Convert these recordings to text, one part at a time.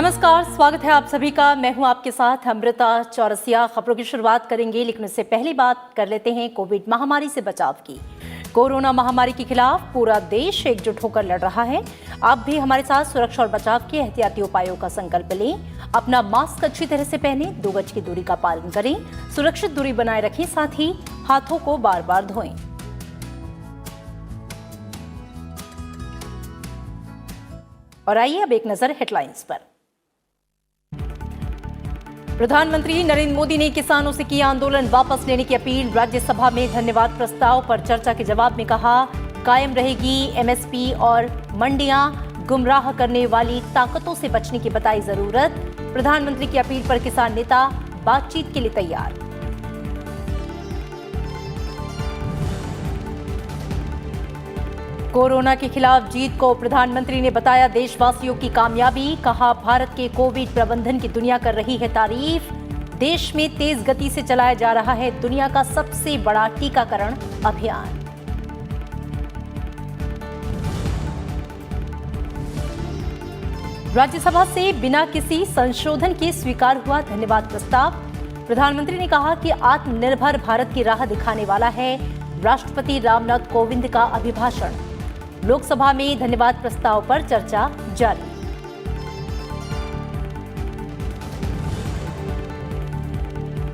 नमस्कार, स्वागत है आप सभी का। मैं हूं आपके साथ अमृता चौरसिया। खबरों की शुरुआत करेंगे, लेकिन उससे पहले बात कर लेते हैं कोविड महामारी से बचाव की। कोरोना महामारी के खिलाफ पूरा देश एकजुट होकर लड़ रहा है। आप भी हमारे साथ सुरक्षा और बचाव के एहतियाती उपायों का संकल्प लें। अपना मास्क अच्छी तरह से पहनें, 2 गज की दूरी का पालन करें, सुरक्षित दूरी बनाए रखें, साथ ही हाथों को बार बार धोएं। और आइए अब एक नजर हेडलाइंस पर। प्रधानमंत्री नरेंद्र मोदी ने किसानों से की आंदोलन वापस लेने की अपील। राज्यसभा में धन्यवाद प्रस्ताव पर चर्चा के जवाब में कहा, कायम रहेगी एमएसपी और मंडियां, गुमराह करने वाली ताकतों से बचने की बताई जरूरत। प्रधानमंत्री की अपील पर किसान नेता बातचीत के लिए तैयार। कोरोना के खिलाफ जीत को प्रधानमंत्री ने बताया देशवासियों की कामयाबी। कहा, भारत के कोविड प्रबंधन की दुनिया कर रही है तारीफ। देश में तेज गति से चलाया जा रहा है दुनिया का सबसे बड़ा टीकाकरण अभियान। राज्यसभा से बिना किसी संशोधन के स्वीकार हुआ धन्यवाद प्रस्ताव। प्रधानमंत्री ने कहा कि आत्मनिर्भर भारत की राह दिखाने वाला है राष्ट्रपति रामनाथ कोविंद का अभिभाषण। लोकसभा में धन्यवाद प्रस्ताव पर चर्चा जारी।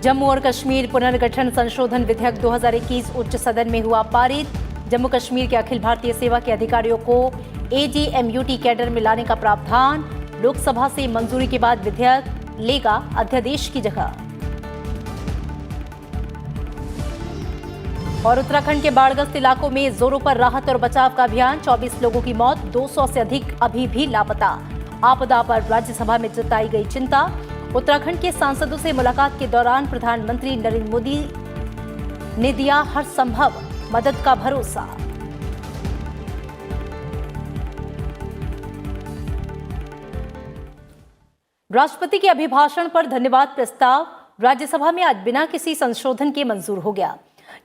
जम्मू और कश्मीर पुनर्गठन संशोधन विधेयक 2021 उच्च सदन में हुआ पारित। जम्मू कश्मीर के अखिल भारतीय सेवा के अधिकारियों को एजीएमयूटी कैडर में लाने का प्रावधान। लोकसभा से मंजूरी के बाद विधेयक लेगा अध्यादेश की जगह। और उत्तराखंड के बाढ़ग्रस्त इलाकों में जोरों पर राहत और बचाव का अभियान। 24 लोगों की मौत, 200 से अधिक अभी भी लापता। आपदा पर राज्यसभा में जताई गई चिंता। उत्तराखंड के सांसदों से मुलाकात के दौरान प्रधानमंत्री नरेंद्र मोदी ने दिया हर संभव मदद का भरोसा। राष्ट्रपति के अभिभाषण पर धन्यवाद प्रस्ताव राज्यसभा में आज बिना किसी संशोधन के मंजूर हो गया।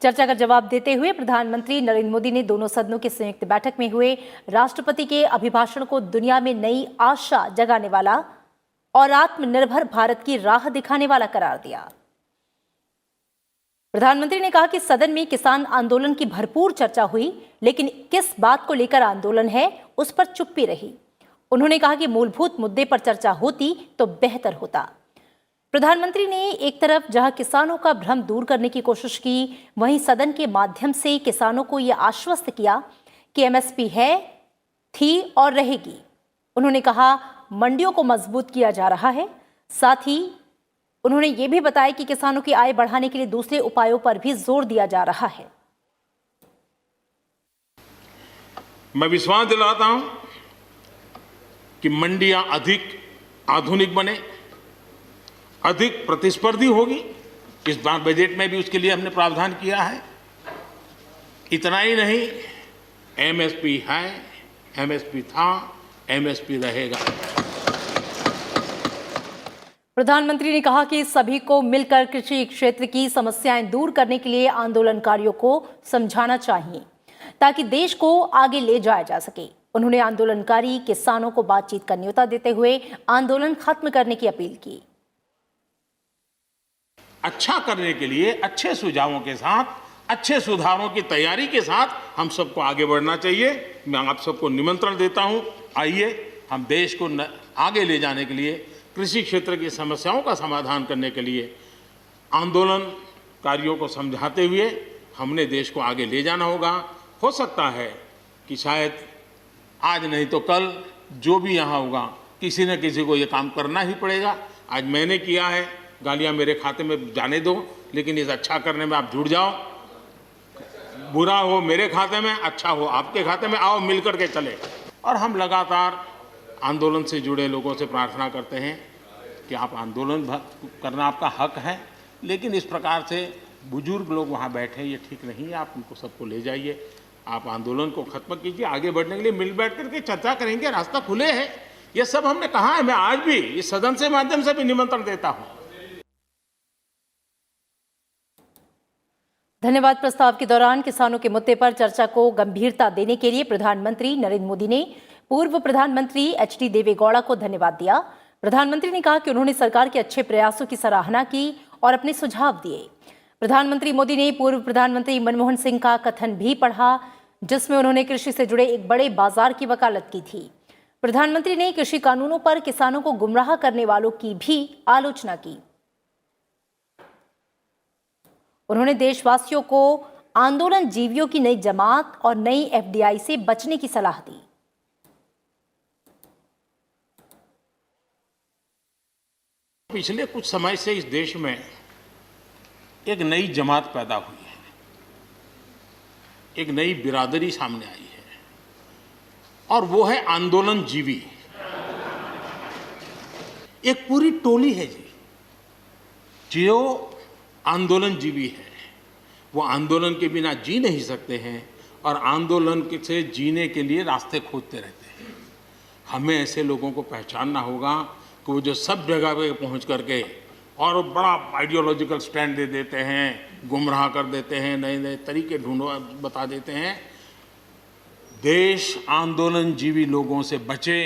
चर्चा का जवाब देते हुए प्रधानमंत्री नरेंद्र मोदी ने दोनों सदनों की संयुक्त बैठक में हुए राष्ट्रपति के अभिभाषण को दुनिया में नई आशा जगाने वाला और आत्मनिर्भर भारत की राह दिखाने वाला करार दिया। प्रधानमंत्री ने कहा कि सदन में किसान आंदोलन की भरपूर चर्चा हुई, लेकिन किस बात को लेकर आंदोलन है उस पर चुप्पी रही। उन्होंने कहा कि मूलभूत मुद्दे पर चर्चा होती तो बेहतर होता। प्रधानमंत्री ने एक तरफ जहां किसानों का भ्रम दूर करने की कोशिश की, वहीं सदन के माध्यम से किसानों को यह आश्वस्त किया कि एमएसपी है, थी और रहेगी। उन्होंने कहा, मंडियों को मजबूत किया जा रहा है। साथ ही उन्होंने ये भी बताया कि किसानों की आय बढ़ाने के लिए दूसरे उपायों पर भी जोर दिया जा रहा है। मैं विश्वास दिलाता हूं कि मंडियां अधिक आधुनिक बने, अधिक प्रतिस्पर्धी होगी। इस बार बजट में भी उसके लिए हमने प्रावधान किया है। इतना ही नहीं, एमएसपी है, एमएसपी था, एमएसपी रहेगा। प्रधानमंत्री ने कहा कि सभी को मिलकर कृषि क्षेत्र की समस्याएं दूर करने के लिए आंदोलनकारियों को समझाना चाहिए, ताकि देश को आगे ले जाया जा सके। उन्होंने आंदोलनकारी किसानों को बातचीत का न्योता देते हुए आंदोलन खत्म करने की अपील की। अच्छा करने के लिए अच्छे सुझावों के साथ, अच्छे सुधारों की तैयारी के साथ हम सबको आगे बढ़ना चाहिए। मैं आप सबको निमंत्रण देता हूं, आइए हम देश को आगे ले जाने के लिए, कृषि क्षेत्र की समस्याओं का समाधान करने के लिए आंदोलनकारियों को समझाते हुए हमने देश को आगे ले जाना होगा। हो सकता है कि शायद आज नहीं तो कल जो भी यहाँ होगा, किसी न किसी को ये काम करना ही पड़ेगा। आज मैंने किया है, गालियां मेरे खाते में जाने दो, लेकिन इस अच्छा करने में आप जुड़ जाओ। बुरा हो मेरे खाते में, अच्छा हो आपके खाते में, आओ मिलकर के चले। और हम लगातार आंदोलन से जुड़े लोगों से प्रार्थना करते हैं कि आप आंदोलन करना आपका हक है, लेकिन इस प्रकार से बुजुर्ग लोग वहाँ बैठे, ये ठीक नहीं है। आप उनको सबको ले जाइए, आप आंदोलन को खत्म कीजिए। आगे बढ़ने के लिए मिल बैठ करके चर्चा करेंगे, रास्ता खुले है। ये सब हमने कहा है। मैं आज भी इस सदन से माध्यम से भी निमंत्रण देता हूँ। धन्यवाद प्रस्ताव के दौरान किसानों के मुद्दे पर चर्चा को गंभीरता देने के लिए प्रधानमंत्री नरेंद्र मोदी ने पूर्व प्रधानमंत्री एचडी देवेगौड़ा को धन्यवाद दिया। प्रधानमंत्री ने कहा कि उन्होंने सरकार के अच्छे प्रयासों की सराहना की और अपने सुझाव दिए। प्रधानमंत्री मोदी ने पूर्व प्रधानमंत्री मनमोहन सिंह का कथन भी पढ़ा, जिसमें उन्होंने कृषि से जुड़े एक बड़े बाजार की वकालत की थी। प्रधानमंत्री ने कृषि कानूनों पर किसानों को गुमराह करने वालों की भी आलोचना की। उन्होंने देशवासियों को आंदोलन जीवियों की नई जमात और नई एफडीआई से बचने की सलाह दी। पिछले कुछ समय से इस देश में एक नई जमात पैदा हुई है, एक नई बिरादरी सामने आई है और वो है आंदोलन जीवी। एक पूरी टोली है जी जो आंदोलन जीवी है। वो आंदोलन के बिना जी नहीं सकते हैं और आंदोलन से जीने के लिए रास्ते खोजते रहते हैं। हमें ऐसे लोगों को पहचानना होगा कि वो जो सब जगह पे पहुंच करके और बड़ा आइडियोलॉजिकल स्टैंड दे देते हैं, गुमराह कर देते हैं, नए नए तरीके बता देते हैं। देश आंदोलन जीवी लोगों से बचे।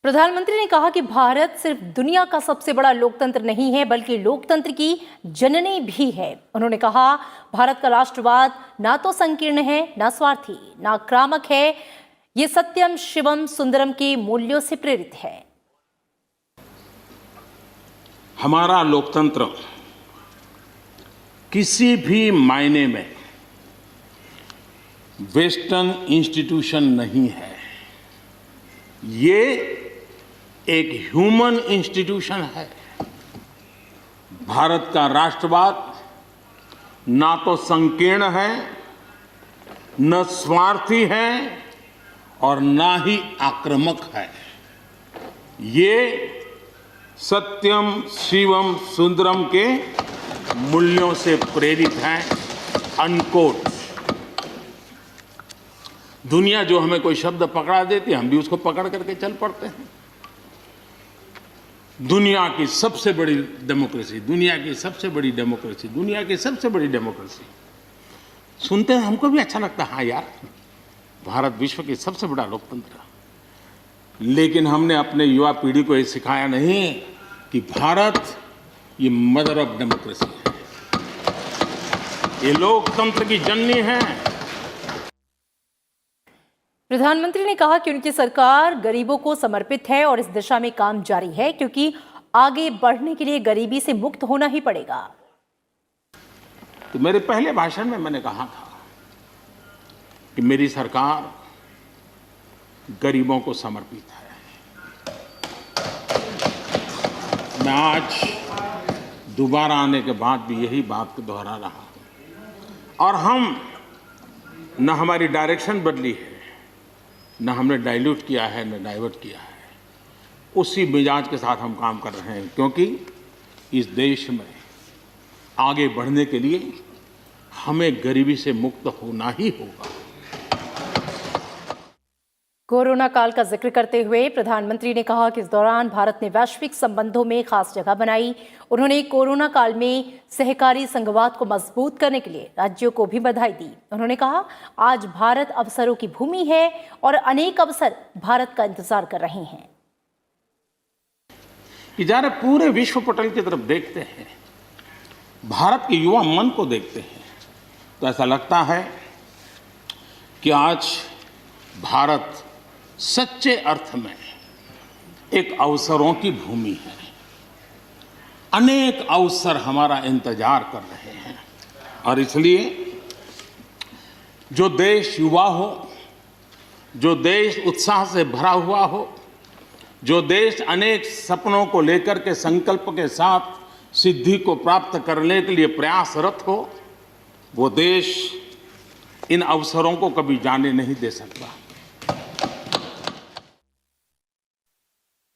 प्रधानमंत्री ने कहा कि भारत सिर्फ दुनिया का सबसे बड़ा लोकतंत्र नहीं है, बल्कि लोकतंत्र की जननी भी है। उन्होंने कहा, भारत का राष्ट्रवाद ना तो संकीर्ण है, ना स्वार्थी, ना आक्रामक है। ये सत्यम शिवम सुंदरम के मूल्यों से प्रेरित है। हमारा लोकतंत्र किसी भी मायने में वेस्टर्न इंस्टीट्यूशन नहीं है। ये एक ह्यूमन इंस्टीट्यूशन है। भारत का राष्ट्रवाद ना तो संकीर्ण है, न स्वार्थी है और ना ही आक्रामक है। ये सत्यम शिवम सुंदरम के मूल्यों से प्रेरित है। अनकोट। दुनिया जो हमें कोई शब्द पकड़ा देती है, हम भी उसको पकड़ करके चल पड़ते हैं। दुनिया की सबसे बड़ी डेमोक्रेसी, दुनिया की सबसे बड़ी डेमोक्रेसी, दुनिया की सबसे बड़ी डेमोक्रेसी सुनते हैं, हमको भी अच्छा लगता है। हाँ यार, भारत विश्व की सबसे बड़ा लोकतंत्र। लेकिन हमने अपने युवा पीढ़ी को ये सिखाया नहीं कि भारत ये मदर ऑफ डेमोक्रेसी है, ये लोकतंत्र की जननी है। प्रधानमंत्री ने कहा कि उनकी सरकार गरीबों को समर्पित है और इस दिशा में काम जारी है, क्योंकि आगे बढ़ने के लिए गरीबी से मुक्त होना ही पड़ेगा। तो मेरे पहले भाषण में मैंने कहा था कि मेरी सरकार गरीबों को समर्पित है। मैं आज दोबारा आने के बाद भी यही बात को दोहरा रहा हूं और हम न हमारी डायरेक्शन बदली है, न हमने डाइल्यूट किया है, न डाइवर्ट किया है। उसी मिजाज के साथ हम काम कर रहे हैं, क्योंकि इस देश में आगे बढ़ने के लिए हमें गरीबी से मुक्त होना ही होगा। कोरोना काल का जिक्र करते हुए प्रधानमंत्री ने कहा कि इस दौरान भारत ने वैश्विक संबंधों में खास जगह बनाई। उन्होंने कोरोना काल में सहकारी संघवाद को मजबूत करने के लिए राज्यों को भी बधाई दी। उन्होंने कहा, आज भारत अवसरों की भूमि है और अनेक अवसर भारत का इंतजार कर रहे हैं। कि जरा पूरे विश्व पटल की तरफ देखते हैं, भारत के युवा मन को देखते हैं, तो ऐसा लगता है कि आज भारत सच्चे अर्थ में एक अवसरों की भूमि है। अनेक अवसर हमारा इंतजार कर रहे हैं और इसलिए जो देश युवा हो, जो देश उत्साह से भरा हुआ हो, जो देश अनेक सपनों को लेकर के संकल्प के साथ सिद्धि को प्राप्त करने के लिए प्रयासरत हो, वो देश इन अवसरों को कभी जाने नहीं दे सकता।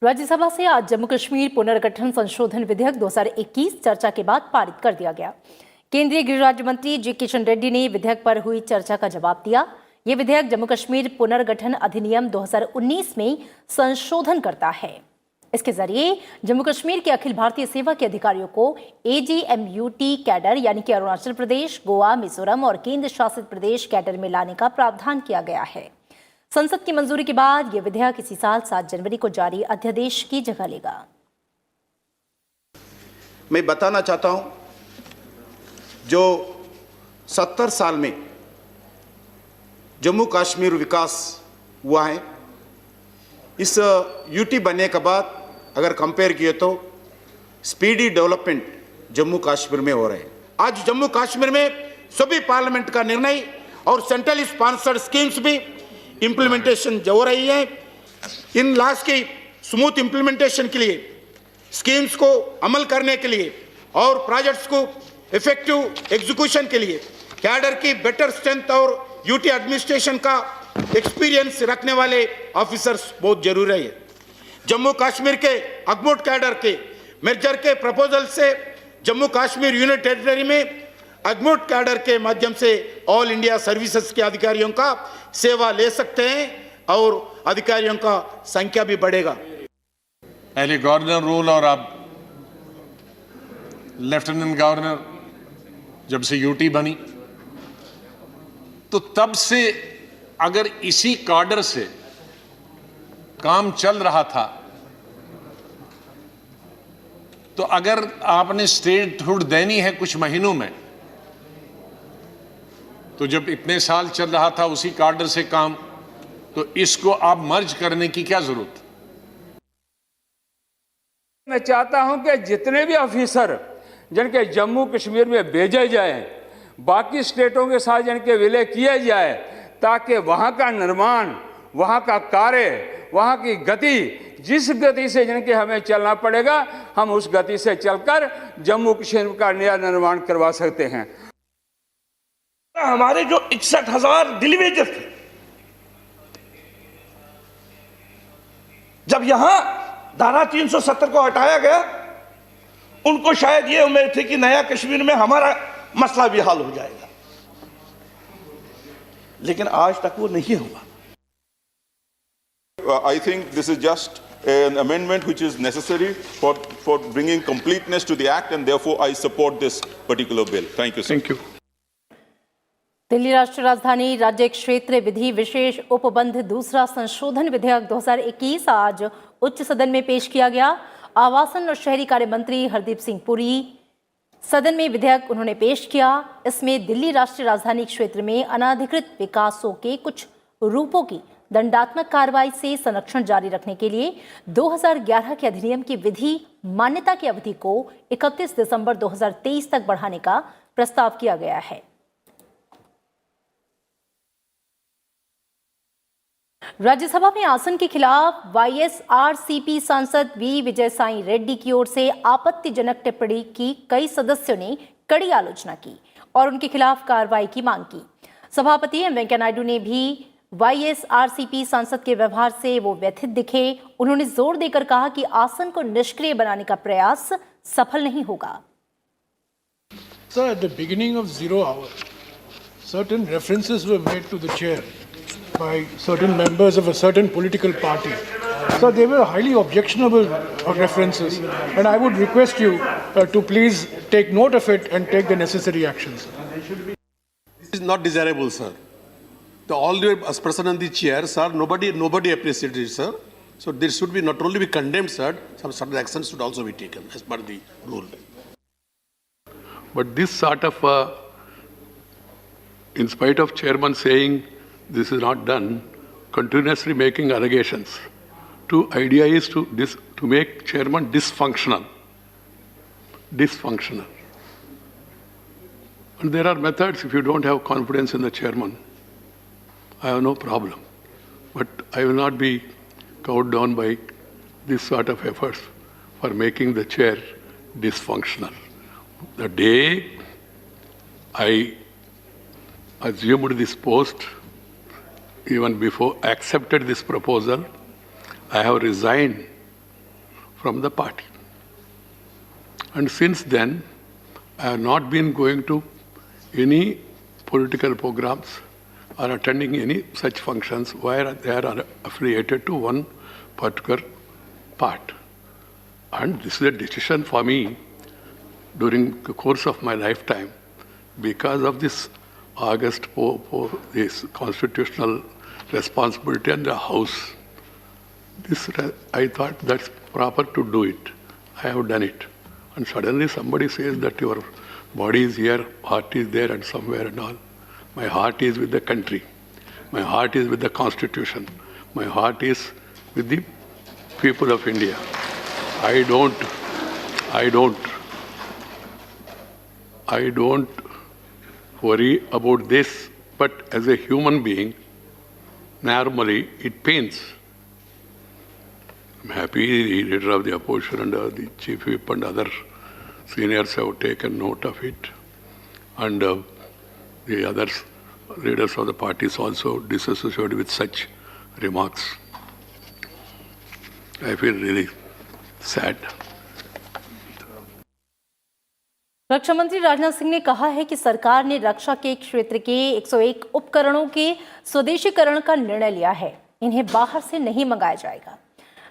राज्यसभा से आज जम्मू कश्मीर पुनर्गठन संशोधन विधेयक 2021 चर्चा के बाद पारित कर दिया गया। केंद्रीय गृह राज्य मंत्री जी किशन रेड्डी ने विधेयक पर हुई चर्चा का जवाब दिया। ये विधेयक जम्मू कश्मीर पुनर्गठन अधिनियम 2019 में संशोधन करता है। इसके जरिए जम्मू कश्मीर के अखिल भारतीय सेवा के अधिकारियों को AGMUT कैडर यानी कि अरुणाचल प्रदेश, गोवा, मिजोरम और केंद्र शासित प्रदेश कैडर में लाने का प्रावधान किया गया है। संसद की मंजूरी के बाद यह विधेयक इसी साल 7 जनवरी को जारी अध्यादेश की जगह लेगा। मैं बताना चाहता हूं, जो 70 साल में जम्मू कश्मीर विकास हुआ है, इस यूटी बनने के बाद अगर कंपेयर किए तो स्पीडी डेवलपमेंट जम्मू कश्मीर में हो रहे हैं। आज जम्मू कश्मीर में सभी पार्लियामेंट का निर्णय और सेंट्रली स्पॉन्सर्ड स्कीम्स भी इम्प्लीमेंटेशन हो रही है। इन लॉज की स्मूथ इम्प्लीमेंटेशन के लिए, स्कीम्स को अमल करने के लिए और प्रोजेक्ट्स को इफेक्टिव एग्जीक्यूशन के लिए कैडर की बेटर स्ट्रेंथ और यूटी एडमिनिस्ट्रेशन का एक्सपीरियंस रखने वाले ऑफिसर्स बहुत जरूरी है। जम्मू कश्मीर के अगमोट कैडर के मेजर के प्रपोजल से जम्मू कश्मीर यूनियन टेरिटरी में अगमोट कैडर के माध्यम से ऑल इंडिया सर्विसेज के अधिकारियों का सेवा ले सकते हैं और अधिकारियों का संख्या भी बढ़ेगा। पहले गवर्नर रूल और अब लेफ्टिनेंट गवर्नर जब से यूटी बनी, तो तब से अगर इसी कार्डर से काम चल रहा था, तो अगर आपने स्टेटहुड देनी है कुछ महीनों में, तो जब इतने साल चल रहा था उसी कार्डर से काम, तो इसको आप मर्ज करने की क्या जरूरत? मैं चाहता हूं कि जितने भी ऑफिसर जिनके जम्मू कश्मीर में भेजे जाए, बाकी स्टेटों के साथ जिनके विलय किया जाए, ताकि वहां का निर्माण, वहां का कार्य, वहां की गति, जिस गति से जिनके हमें चलना पड़ेगा, हम उस गति से चलकर जम्मू कश्मीर का नया निर्माण करवा सकते हैं। हमारे जो 61,000 डिलीवेजर थे, जब यहां धारा 370 को हटाया गया, उनको शायद ये उम्मीद थी कि नया कश्मीर में हमारा मसला भी हल हो जाएगा, लेकिन आज तक वो नहीं हुआ। I think this is just an amendment which is necessary for bringing completeness to the act, and therefore I support this particular bill. Thank you, sir. Thank you. Delhi राष्ट्रीय राजधानी राज्य क्षेत्र विधि विशेष उपबंध दूसरा संशोधन विधेयक 2021 आज उच्च सदन में पेश किया गया। आवासन और शहरी कार्य मंत्री हरदीप सिंह पुरी सदन में विधेयक उन्होंने पेश किया। इसमें दिल्ली राष्ट्रीय राजधानी क्षेत्र में अनाधिकृत विकासों के कुछ रूपों की दंडात्मक कार्रवाई से संरक्षण जारी रखने के लिए 2011 के अधिनियम की विधि मान्यता की अवधि को 31 दिसंबर 2023 तक बढ़ाने का प्रस्ताव किया गया है। राज्यसभा में आसन के खिलाफ वाईएसआरसीपी सांसद वी विजय साई रेड्डी की ओर से आपत्तिजनक टिप्पणी की कई सदस्यों ने कड़ी आलोचना की और उनके खिलाफ कार्रवाई की मांग की। सभापति एम वेंकैया नायडू ने भी वाईएसआरसीपी सांसद के व्यवहार से वो व्यथित दिखे। उन्होंने जोर देकर कहा कि आसन को निष्क्रिय बनाने का प्रयास सफल नहीं होगा। Sir, at the beginning of 0 hour, certain references were made to the chair by certain members of a certain political party. So they were highly objectionable references, and I would request you to please take note of it and take the necessary actions. This is not desirable, sir. All the as person on the chair, sir, nobody appreciated it, sir. So there should be not only be condemned, sir, some certain actions should also be taken as per the rule. But this sort of, in spite of chairman saying this is not done, continuously making allegations. The idea is to make chairman dysfunctional. And there are methods. If you don't have confidence in the chairman, I have no problem. But I will not be cowed down by this sort of efforts for making the chair dysfunctional. The day I assumed this post, even before I accepted this proposal, I have resigned from the party. And since then, I have not been going to any political programs or attending any such functions where they are affiliated to one particular part. And this is a decision for me during the course of my lifetime because of this August this constitutional responsibility on the house. I thought that's proper to do it. I have done it. And suddenly somebody says that your body is here, heart is there and somewhere and all. My heart is with the country. My heart is with the Constitution. My heart is with the people of India. I don't worry about this, but as a human being, normally it pains. I'm happy the leader of the opposition and the chief whip and other seniors have taken note of it. And the other leaders of the parties also disassociated with such remarks. I feel really sad. रक्षा मंत्री राजनाथ सिंह ने कहा है कि सरकार ने रक्षा के क्षेत्र के 101 उपकरणों के स्वदेशीकरण का निर्णय लिया है। इन्हें बाहर से नहीं मंगाया जाएगा।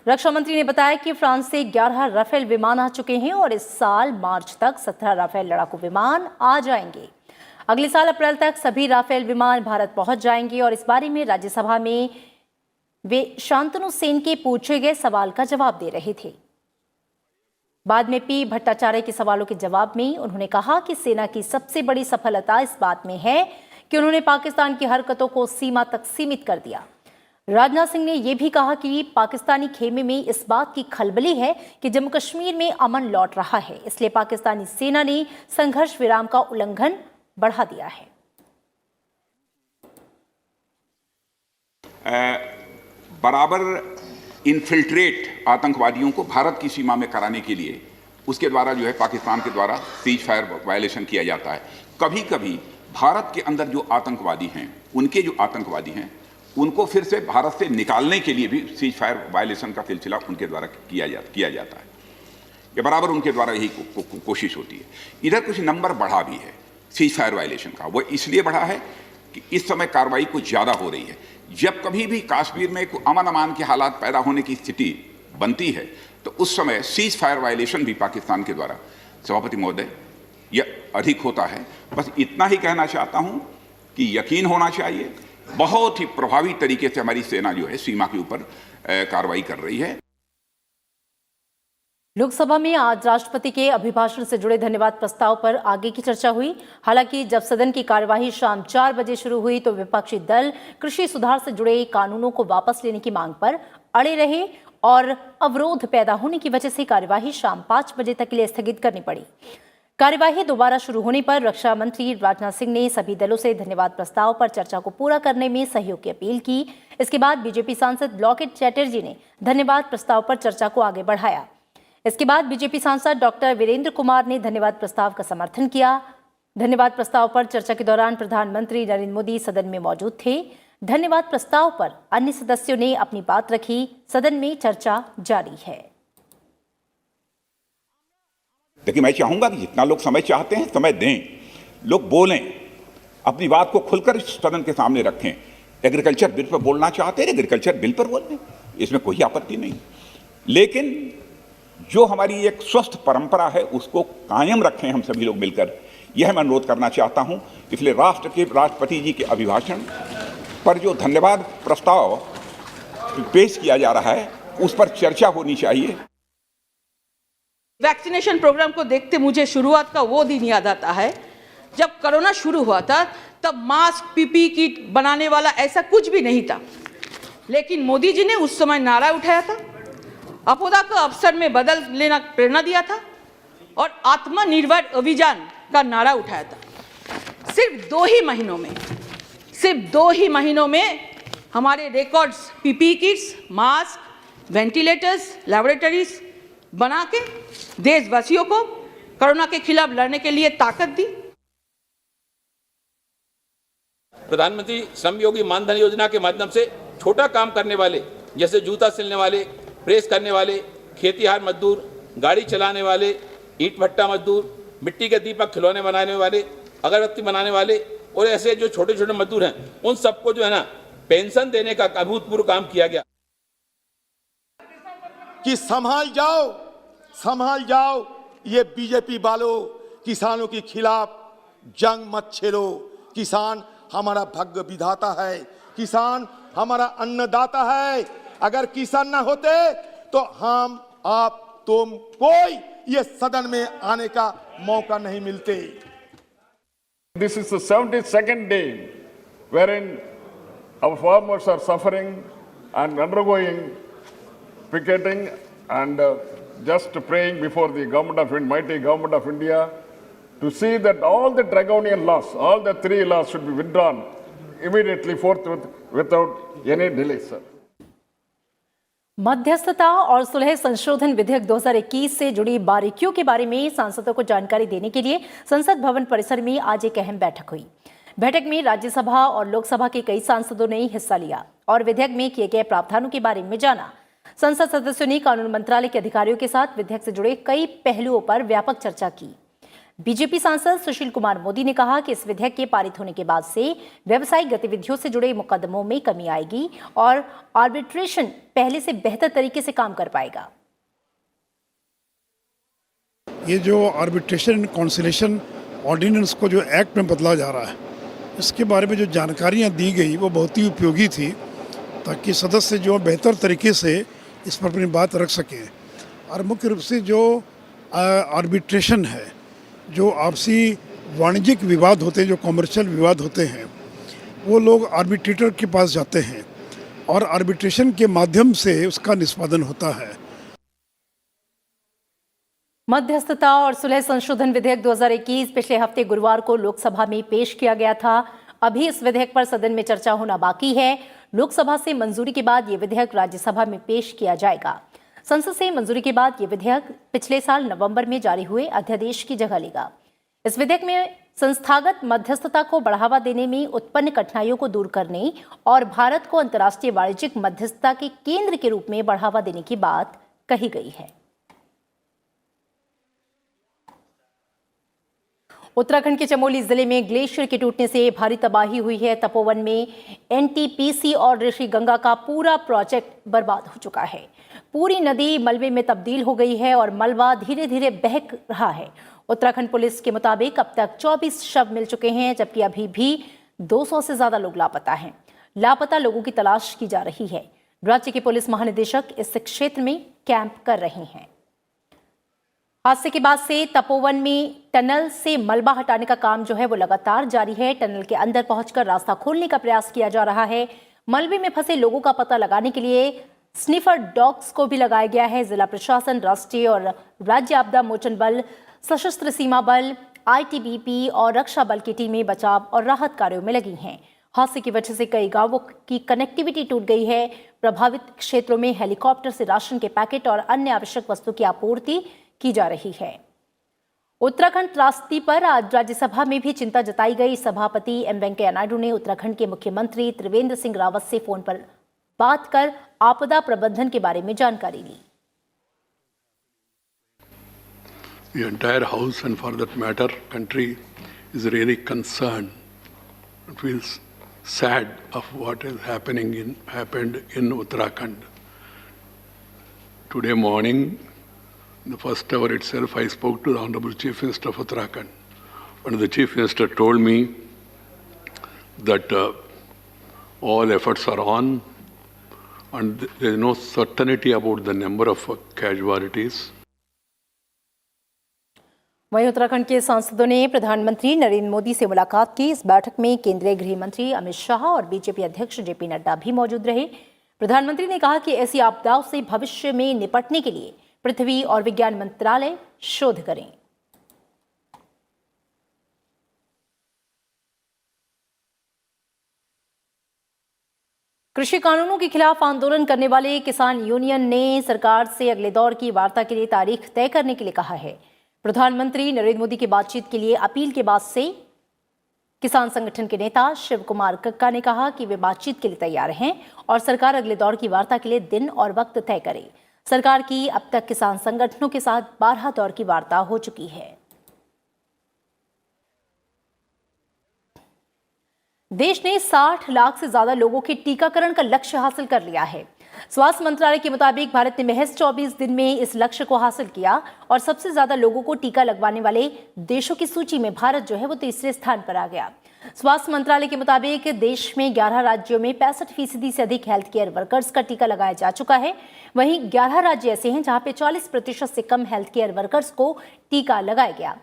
रक्षा मंत्री ने बताया कि फ्रांस से 11 राफेल विमान आ चुके हैं और इस साल मार्च तक 17 राफेल लड़ाकू विमान आ जाएंगे। अगले साल अप्रैल तक सभी राफेल विमान भारत पहुंच जाएंगे और इस बारे में राज्यसभा में वे शांतनु सेन के पूछे गए सवाल का जवाब दे रहे थे। बाद में पी भट्टाचार्य के सवालों के जवाब में उन्होंने कहा कि सेना की सबसे बड़ी सफलता इस बात में है कि उन्होंने पाकिस्तान की हरकतों को सीमा तक सीमित कर दिया। राजनाथ सिंह ने यह भी कहा कि पाकिस्तानी खेमे में इस बात की खलबली है कि जम्मू कश्मीर में अमन लौट रहा है, इसलिए पाकिस्तानी सेना ने संघर्ष विराम का उल्लंघन बढ़ा दिया है। बराबर इन्फिल्ट्रेट आतंकवादियों को भारत की सीमा में कराने के लिए उसके द्वारा जो है पाकिस्तान के द्वारा सीज फायर वायलेशन किया जाता है। कभी कभी भारत के अंदर जो आतंकवादी हैं, उनके जो आतंकवादी हैं, उनको फिर से भारत से निकालने के लिए भी सीज फायर वायलेशन का सिलसिला उनके द्वारा किया जाता है। ये बराबर उनके द्वारा यही कोशिश होती है। इधर कुछ नंबर बढ़ा भी है सीज फायर वायलेशन का। वो इसलिए बढ़ा है कि इस समय कार्रवाई कुछ ज़्यादा हो रही है। जब कभी भी कश्मीर में अमन अमान के हालात पैदा होने की स्थिति बनती है तो उस समय सीज फायर वायलेशन भी पाकिस्तान के द्वारा, सभापति महोदय, यह अधिक होता है। बस इतना ही कहना चाहता हूं कि यकीन होना चाहिए बहुत ही प्रभावी तरीके से हमारी सेना जो है सीमा के ऊपर कार्रवाई कर रही है। लोकसभा में आज राष्ट्रपति के अभिभाषण से जुड़े धन्यवाद प्रस्ताव पर आगे की चर्चा हुई। हालांकि जब सदन की कार्यवाही शाम 4 बजे शुरू हुई तो विपक्षी दल कृषि सुधार से जुड़े कानूनों को वापस लेने की मांग पर अड़े रहे और अवरोध पैदा होने की वजह से कार्यवाही शाम 5 बजे तक के लिए स्थगित करनी पड़ी। कार्यवाही दोबारा शुरू होने पर रक्षा मंत्री राजनाथ सिंह ने सभी दलों से धन्यवाद प्रस्ताव पर चर्चा को पूरा करने में सहयोग की अपील की। इसके बाद बीजेपी सांसद लॉकेट चैटर्जी ने धन्यवाद प्रस्ताव पर चर्चा को आगे बढ़ाया। इसके बाद बीजेपी सांसद डॉक्टर वीरेंद्र कुमार ने धन्यवाद प्रस्ताव का समर्थन किया। धन्यवाद प्रस्ताव पर चर्चा के दौरान प्रधानमंत्री नरेंद्र मोदी सदन में मौजूद थे। धन्यवाद प्रस्ताव पर अन्य सदस्यों ने अपनी बात रखी। सदन में चर्चा जारी है। देखिए, मैं चाहूंगा कि जितना लोग समय चाहते हैं समय दें, लोग बोलें, अपनी बात को खुलकर सदन के सामने रखें। एग्रीकल्चर बिल पर बोलना चाहते हैं, एग्रीकल्चर बिल पर बोलें, इसमें कोई आपत्ति नहीं। लेकिन जो हमारी एक स्वस्थ परंपरा है उसको कायम रखें हम सभी लोग मिलकर, यह मैं अनुरोध करना चाहता हूं। इसलिए राष्ट्रपति जी के अभिभाषण पर जो धन्यवाद प्रस्ताव पेश किया जा रहा है उस पर चर्चा होनी चाहिए। वैक्सीनेशन प्रोग्राम को देखते मुझे शुरुआत का वो दिन याद आता है जब कोरोना शुरू हुआ था। तब मास्क, पीपी किट बनाने वाला ऐसा कुछ भी नहीं था, लेकिन मोदी जी ने उस समय नारा उठाया था, आपदा को अवसर में बदल लेना प्रेरणा दिया था और आत्मनिर्भर अभियान का नारा उठाया था। सिर्फ 2 ही महीनों में हमारे records PP kits, masks, ventilators, laboratories बना के देशवासियों को कोरोना के खिलाफ लड़ने के लिए ताकत दी। प्रधानमंत्री श्रम योगी मानधन योजना के माध्यम से छोटा काम करने वाले जैसे जूता सिलने वाले, प्रेस करने वाले, खेतीहार मजदूर, गाड़ी चलाने वाले, ईंट भट्टा मजदूर, मिट्टी के दीपक खिलौने बनाने वाले, अगरबत्ती बनाने वाले और ऐसे जो छोटे छोटे मजदूर हैं, उन सबको जो है ना पेंशन देने का अभूतपूर्व काम किया गया। कि संभाल जाओ, ये बीजेपी वालों किसानों के खिलाफ जंग मत छेड़ो। किसान हमारा भाग्य विधाता है, किसान हमारा अन्नदाता है। अगर किसान ना होते तो हम, आप, तुम, कोई ये सदन में आने का मौका नहीं मिलते। This is the 72nd day wherein our farmers are suffering and undergoing picketing and just praying before the mighty government of India to see that all the draconian laws, all the 3 laws should be withdrawn immediately forthwith without any delay, sir. मध्यस्थता और सुलह संशोधन विधेयक 2021 से जुड़ी बारीकियों के बारे में सांसदों को जानकारी देने के लिए संसद भवन परिसर में आज एक अहम बैठक हुई। बैठक में राज्यसभा और लोकसभा के कई सांसदों ने हिस्सा लिया और विधेयक में किए गए प्रावधानों के बारे में जाना। संसद सदस्यों ने कानून मंत्रालय के अधिकारियों के साथ विधेयक से जुड़े कई पहलुओं पर व्यापक चर्चा की। बीजेपी सांसद सुशील कुमार मोदी ने कहा कि इस विधेयक के पारित होने के बाद से व्यावसायिक गतिविधियों से जुड़े मुकदमों में कमी आएगी और आर्बिट्रेशन पहले से बेहतर तरीके से काम कर पाएगा। ये जो आर्बिट्रेशन एंड कॉन्सिलेशन ऑर्डिनेंस को जो एक्ट में बदला जा रहा है, इसके बारे में जो जानकारियां दी गई वो बहुत ही उपयोगी थी, ताकि सदस्य जो बेहतर तरीके से इस पर अपनी बात रख सकें। और मुख्य रूप से जो आर्बिट्रेशन है, जो आपसी वाणिज्यिक विवाद होते हैं, जो कॉमर्शियल विवाद होते हैं, वो लोग आर्बिट्रेटर के पास जाते हैं और आर्बिट्रेशन के माध्यम से उसका निष्पादन होता है। मध्यस्थता और सुलह संशोधन विधेयक 2021 पिछले हफ्ते गुरुवार को लोकसभा में पेश किया गया था। अभी इस विधेयक पर सदन में चर्चा होना बाकी है। लोकसभा से मंजूरी के बाद ये विधेयक राज्यसभा में पेश किया जाएगा। संसद से मंजूरी के बाद ये विधेयक पिछले साल नवंबर में जारी हुए अध्यादेश की जगह लेगा। इस विधेयक में संस्थागत मध्यस्थता को बढ़ावा देने में उत्पन्न कठिनाइयों को दूर करने और भारत को अंतर्राष्ट्रीय वाणिज्यिक मध्यस्थता के केंद्र के रूप में बढ़ावा देने की बात कही गई है। उत्तराखंड के चमोली जिले में ग्लेशियर के टूटने से भारी तबाही हुई है। तपोवन में एनटीपीसी और ऋषि गंगा का पूरा प्रोजेक्ट बर्बाद हो चुका है। पूरी नदी मलबे में तब्दील हो गई है और मलबा धीरे धीरे बह रहा है। उत्तराखंड पुलिस के मुताबिक अब तक 24 शव मिल चुके हैं, जबकि अभी भी 200 से ज्यादा लोग लापता हैं। लापता लोगों की तलाश की जा रही है। राज्य के पुलिस महानिदेशक इस क्षेत्र में कैंप कर रहे हैं। हादसे के बाद से तपोवन में टनल से मलबा हटाने का काम जो है वो लगातार जारी है। टनल के अंदर पहुंचकर रास्ता खोलने का प्रयास किया जा रहा है। मलबे में फंसे लोगों का पता लगाने के लिए स्निफर डॉग्स को भी लगाया गया है। जिला प्रशासन, राष्ट्रीय और राज्य आपदा मोचन बल, सशस्त्र सीमा बल, आईटीबीपी और रक्षा बल की टीमें बचाव और राहत कार्यों में लगी हैं। हादसे की वजह से कई गांवों की कनेक्टिविटी टूट गई है। प्रभावित क्षेत्रों में हेलीकॉप्टर से राशन के पैकेट और अन्य आवश्यक वस्तु की आपूर्ति की जा रही है। उत्तराखंड त्रासदी पर आज राज्यसभा में भी चिंता जताई गई। सभापति एम वेंकैया नायडू ने उत्तराखंड के मुख्यमंत्री त्रिवेंद्र सिंह रावत से फोन पर बात कर आपदा प्रबंधन के बारे में जानकारी ली। The entire house and for that matter country is really concerned. It feels sad of what is happened in Uttarakhand. Today morning, in the first hour itself, I spoke to the Honorable Chief Minister of Uttarakhand. And the Chief Minister told me that all efforts are on and there is no certainty about the number of casualties. वहीं उत्तराखंड के सांसदों ने प्रधानमंत्री नरेंद्र मोदी से मुलाकात की। इस बैठक में केंद्रीय गृह मंत्री अमित शाह और बीजेपी अध्यक्ष जेपी नड्डा भी मौजूद रहे। प्रधानमंत्री ने कहा कि ऐसी आपदाओं से भविष्य में निपटने के लिए पृथ्वी और विज्ञान मंत्रालय शोध करें। कृषि कानूनों के खिलाफ आंदोलन करने वाले किसान यूनियन ने सरकार से अगले दौर की वार्ता के लिए तारीख तय करने के लिए कहा है। प्रधानमंत्री नरेंद्र मोदी की बातचीत के लिए अपील के बाद से किसान संगठन के नेता शिव कुमार कक्का ने कहा कि वे बातचीत के लिए तैयार हैं और सरकार अगले दौर की वार्ता के लिए दिन और वक्त तय करे। सरकार की अब तक किसान संगठनों के साथ 12 दौर की वार्ता हो चुकी है। देश ने 60 लाख से ज्यादा लोगों के टीकाकरण का लक्ष्य हासिल कर लिया है। स्वास्थ्य मंत्रालय के मुताबिक भारत ने महज 24 दिन में इस लक्ष्य को हासिल किया और सबसे ज्यादा लोगों को टीका लगवाने वाले देशों की सूची में भारत जो है वो तीसरे स्थान पर आ गया। स्वास्थ्य मंत्रालय के मुताबिक देश में 11 राज्यों में 65% से अधिक हेल्थ केयर वर्कर्स का टीका लगाया जा चुका है। वहीं 11 राज्य ऐसे हैं जहां पे 40% से कम हेल्थ केयर वर्कर्स को टीका लगाया गया।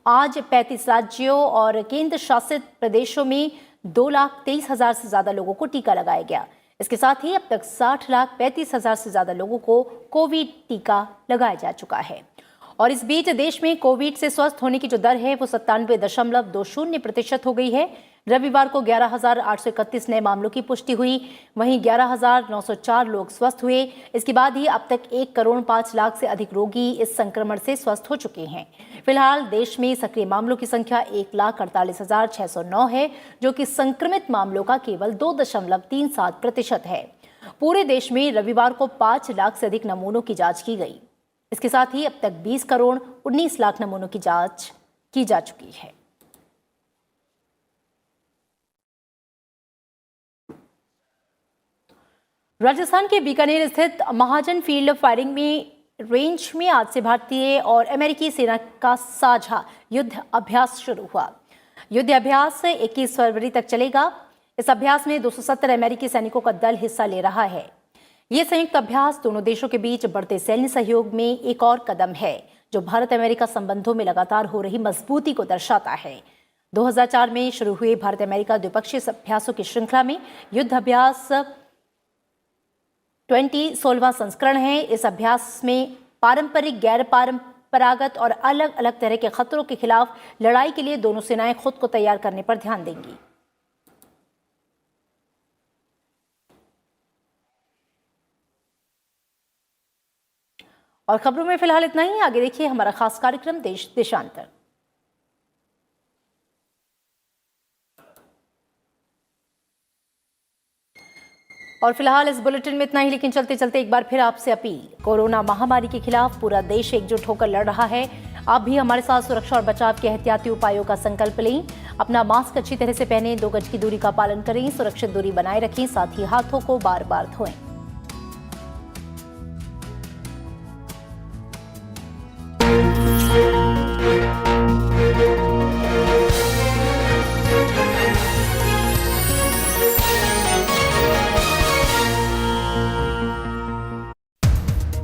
आज 35 राज्यों और केंद्र शासित प्रदेशों में 2,23,000 से ज्यादा लोगों को टीका लगाया गया। इसके साथ ही अब तक 60,35,000 से ज्यादा लोगों को कोविड टीका लगाया जा चुका है। और इस बीच देश में कोविड से स्वस्थ होने की जो दर है वो 97.20% हो गई है। रविवार को 11,831 नए मामलों की पुष्टि हुई, वहीं 11,904 लोग स्वस्थ हुए। इसके बाद ही अब तक 1,05,00,000 से अधिक रोगी इस संक्रमण से स्वस्थ हो चुके हैं। फिलहाल देश में सक्रिय मामलों की संख्या 1,48,609 है, जो कि संक्रमित मामलों का केवल 2.37% है। पूरे देश में रविवार को 5 लाख से अधिक नमूनों की जांच की गई। इसके साथ ही अब तक 20,19,00,000 नमूनों की जांच की जा चुकी है। राजस्थान के बीकानेर स्थित महाजन फील्ड फायरिंग में रेंज में आज से भारतीय और अमेरिकी सेना का साझा युद्ध अभ्यास शुरू हुआ। युद्ध अभ्यास 21 फरवरी तक चलेगा। इस अभ्यास में 270 अमेरिकी सैनिकों का दल हिस्सा ले रहा है। ये संयुक्त अभ्यास दोनों देशों के बीच बढ़ते सैन्य सहयोग में एक और कदम है, जो भारत अमेरिका संबंधों में लगातार हो रही मजबूती को दर्शाता है। 2004 में शुरू हुए भारत अमेरिका द्विपक्षीय अभ्यासों की श्रृंखला में युद्ध अभ्यास 16वां संस्करण है। इस अभ्यास में पारंपरिक, गैर परंपरागत और अलग अलग तरह के खतरों के खिलाफ लड़ाई के लिए दोनों सेनाएं खुद को तैयार करने पर ध्यान देंगी। और खबरों में फिलहाल इतना ही। आगे देखिए हमारा खास कार्यक्रम देश देशांतर। और फिलहाल इस बुलेटिन में इतना ही, लेकिन चलते चलते एक बार फिर आपसे अपील। कोरोना महामारी के खिलाफ पूरा देश एकजुट होकर लड़ रहा है। आप भी हमारे साथ सुरक्षा और बचाव के एहतियाती उपायों का संकल्प लें। अपना मास्क अच्छी तरह से पहनें, 2 गज की दूरी का पालन करें, सुरक्षित दूरी बनाए रखें, साथ ही हाथों को बार बार धोएं।